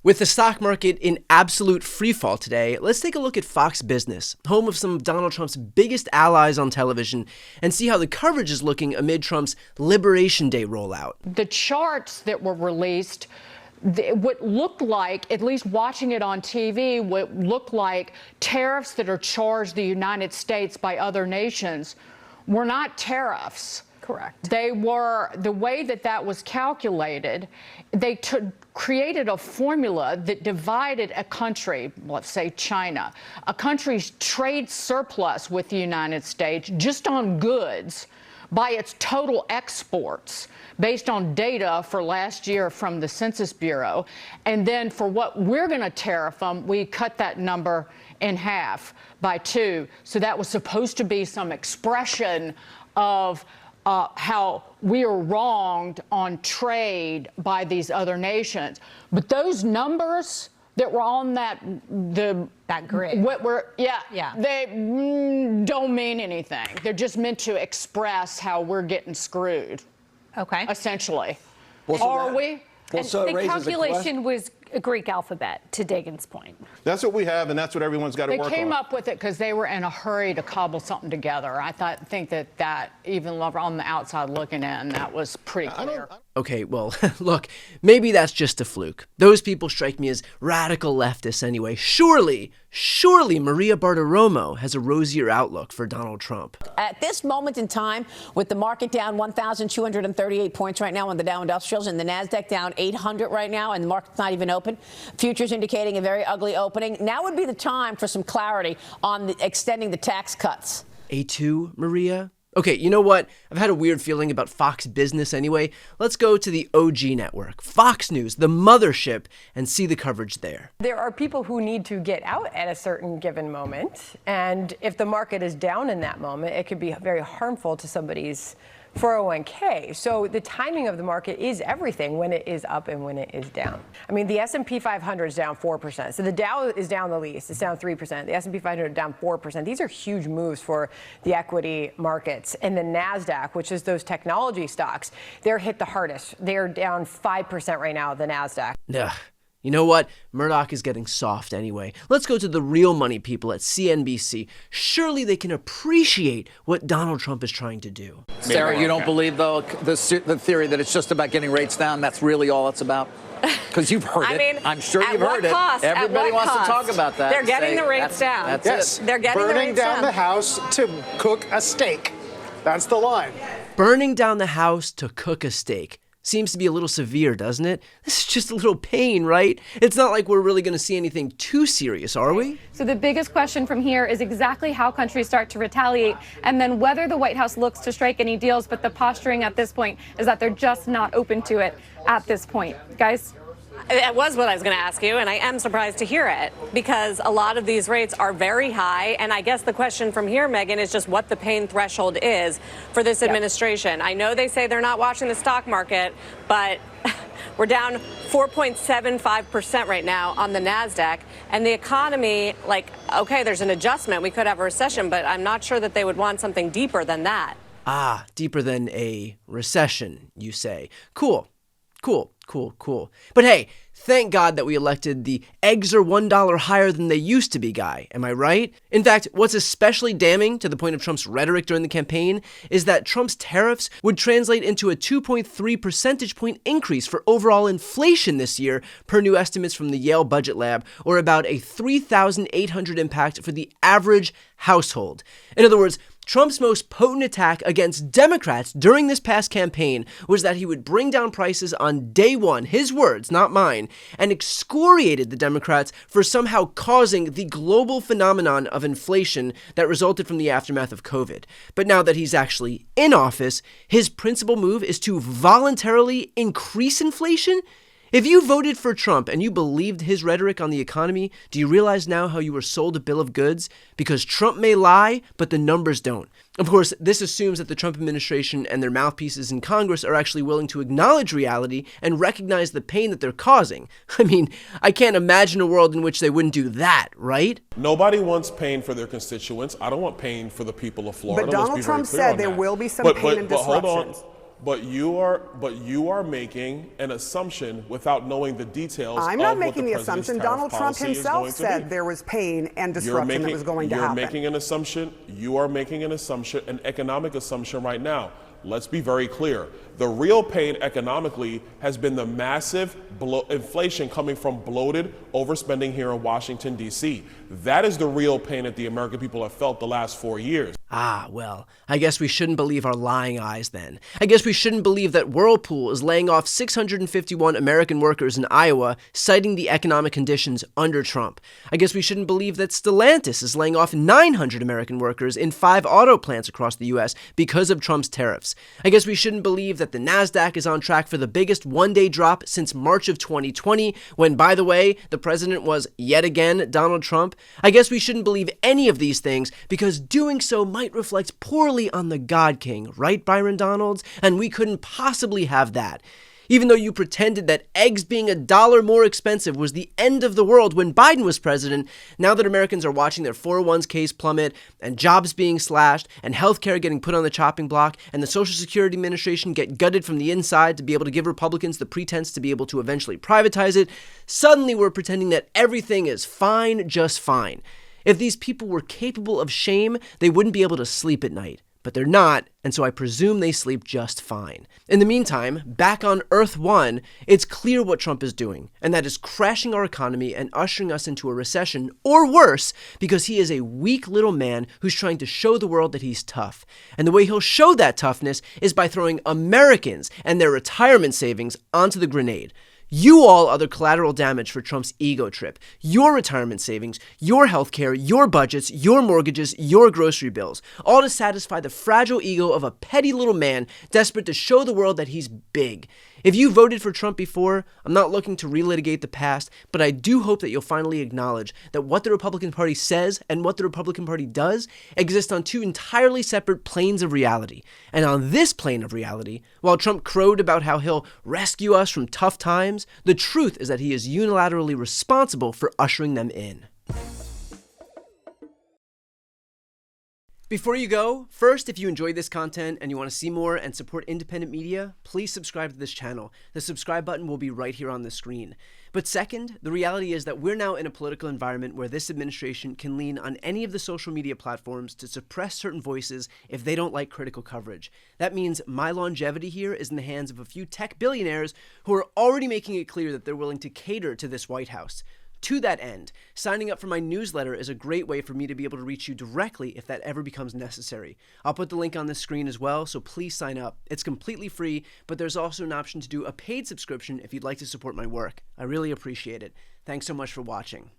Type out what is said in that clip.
With the stock market in absolute freefall today, let's take a look at Fox Business, home of some of Donald Trump's biggest allies on television, and see how the coverage is looking amid Trump's Liberation Day rollout. The charts that were released, what looked like, at least watching it on TV, what looked like tariffs that are charged the United States by other nations were not tariffs. Correct. They were, the way that was calculated, they created a formula that divided a country, let's say China, a country's trade surplus with the United States just on goods by its total exports based on data for last year from the Census Bureau. And then for what we're going to tariff them, we cut that number in half by 2. So that was supposed to be some expression of how we are wronged on trade by these other nations. But those numbers that were on that grid, they don't mean anything. They're just meant to express how we're getting screwed. Okay. Essentially. Well, so Are we? Well, so the calculation was a Greek alphabet, to Dagan's point. That's what we have, and that's what everyone's got to work on. They came up with it because they were in a hurry to cobble something together. I think that even on the outside looking in, that was pretty clear. Okay, well, look, maybe that's just a fluke. Those people strike me as radical leftists anyway. Surely Maria Bartiromo has a rosier outlook for Donald Trump. At this moment in time, with the market down 1,238 points right now on the Dow Industrials and the NASDAQ down 800 right now, and the market's not even open, futures indicating a very ugly opening, now would be the time for some clarity on extending the tax cuts. A2, Maria? Okay, you know what? I've had a weird feeling about Fox Business anyway. Let's go to the OG network, Fox News, the mothership, and see the coverage there. There are people who need to get out at a certain given moment, and if the market is down in that moment, it could be very harmful to somebody's 401k. So the timing of the market is everything when it is up and when it is down. I mean, the S&P 500 is down 4%. So the Dow is down the least. It's down 3%. The S&P 500 down 4%. These are huge moves for the equity markets. And the NASDAQ, which is those technology stocks, they're hit the hardest. They're down 5% right now, the NASDAQ. Ugh. You know what? Murdoch is getting soft anyway. Let's go to the real money people at CNBC. Surely they can appreciate what Donald Trump is trying to do. Sarah, you don't believe, though, the theory that it's just about getting rates down? That's really all it's about? Because you've heard it. I'm sure you've heard it. Everybody wants to talk about that. They're getting the rates down. Yes. They're getting the Burning rates down down. the house to cook a steak. That's the line. Burning down the house to cook a steak. Seems to be a little severe, doesn't it? This is just a little pain, right? It's not like we're really going to see anything too serious, are we? So the biggest question from here is exactly how countries start to retaliate and then whether the White House looks to strike any deals. But the posturing at this point is that they're just not open to it at this point. Guys? It was what I was going to ask you, and I am surprised to hear it because a lot of these rates are very high. And I guess the question from here, Megan, is just what the pain threshold is for this administration. I know they say they're not watching the stock market, but we're down 4.75% right now on the NASDAQ. And the economy, okay, there's an adjustment. We could have a recession, but I'm not sure that they would want something deeper than that. Ah, deeper than a recession, you say. Cool. But hey, thank God that we elected the eggs are $1 higher than they used to be guy, am I right? In fact, what's especially damning to the point of Trump's rhetoric during the campaign is that Trump's tariffs would translate into a 2.3 percentage point increase for overall inflation this year, per new estimates from the Yale Budget Lab, or about a 3,800 impact for the average household. In other words, Trump's most potent attack against Democrats during this past campaign was that he would bring down prices on day one, his words, not mine, and excoriated the Democrats for somehow causing the global phenomenon of inflation that resulted from the aftermath of COVID. But now that he's actually in office, his principal move is to voluntarily increase inflation? If you voted for Trump and you believed his rhetoric on the economy, do you realize now how you were sold a bill of goods? Because Trump may lie, but the numbers don't. Of course, this assumes that the Trump administration and their mouthpieces in Congress are actually willing to acknowledge reality and recognize the pain that they're causing. I mean, I can't imagine a world in which they wouldn't do that, right? Nobody wants pain for their constituents. I don't want pain for the people of Florida. But Donald Trump said there will be some pain and disruptions. But you are making an assumption without knowing the details. I'm not making the assumption. Donald Trump himself said there was pain and disruption that was going to happen. You're making an assumption. You are making an assumption, an economic assumption right now. Let's be very clear. The real pain economically has been the massive inflation coming from bloated overspending here in Washington, D.C. That is the real pain that the American people have felt the last 4 years. Ah, well, I guess we shouldn't believe our lying eyes then. I guess we shouldn't believe that Whirlpool is laying off 651 American workers in Iowa, citing the economic conditions under Trump. I guess we shouldn't believe that Stellantis is laying off 900 American workers in 5 auto plants across the U.S. because of Trump's tariffs. I guess we shouldn't believe that the NASDAQ is on track for the biggest one-day drop since March of 2020, when, by the way, the president was, yet again, Donald Trump. I guess we shouldn't believe any of these things because doing so might reflect poorly on the God King, right, Byron Donalds? And we couldn't possibly have that. Even though you pretended that eggs being $1 more expensive was the end of the world when Biden was president, now that Americans are watching their 401ks plummet, and jobs being slashed, and healthcare getting put on the chopping block, and the Social Security Administration get gutted from the inside to be able to give Republicans the pretense to be able to eventually privatize it, suddenly we're pretending that everything is fine, just fine. If these people were capable of shame, they wouldn't be able to sleep at night. But they're not, and so I presume they sleep just fine. In the meantime, back on Earth 1, it's clear what Trump is doing, and that is crashing our economy and ushering us into a recession, or worse, because he is a weak little man who's trying to show the world that he's tough. And the way he'll show that toughness is by throwing Americans and their retirement savings onto the grenade. You all are the collateral damage for Trump's ego trip. Your retirement savings, your healthcare, your budgets, your mortgages, your grocery bills, all to satisfy the fragile ego of a petty little man desperate to show the world that he's big. If you voted for Trump before, I'm not looking to relitigate the past, but I do hope that you'll finally acknowledge that what the Republican Party says and what the Republican Party does exist on 2 entirely separate planes of reality. And on this plane of reality, while Trump crowed about how he'll rescue us from tough times, the truth is that he is unilaterally responsible for ushering them in. Before you go, first, if you enjoyed this content and you want to see more and support independent media, please subscribe to this channel. The subscribe button will be right here on the screen. But second, the reality is that we're now in a political environment where this administration can lean on any of the social media platforms to suppress certain voices if they don't like critical coverage. That means my longevity here is in the hands of a few tech billionaires who are already making it clear that they're willing to cater to this White House. To that end, signing up for my newsletter is a great way for me to be able to reach you directly if that ever becomes necessary. I'll put the link on this screen as well, so please sign up. It's completely free, but there's also an option to do a paid subscription if you'd like to support my work. I really appreciate it. Thanks so much for watching.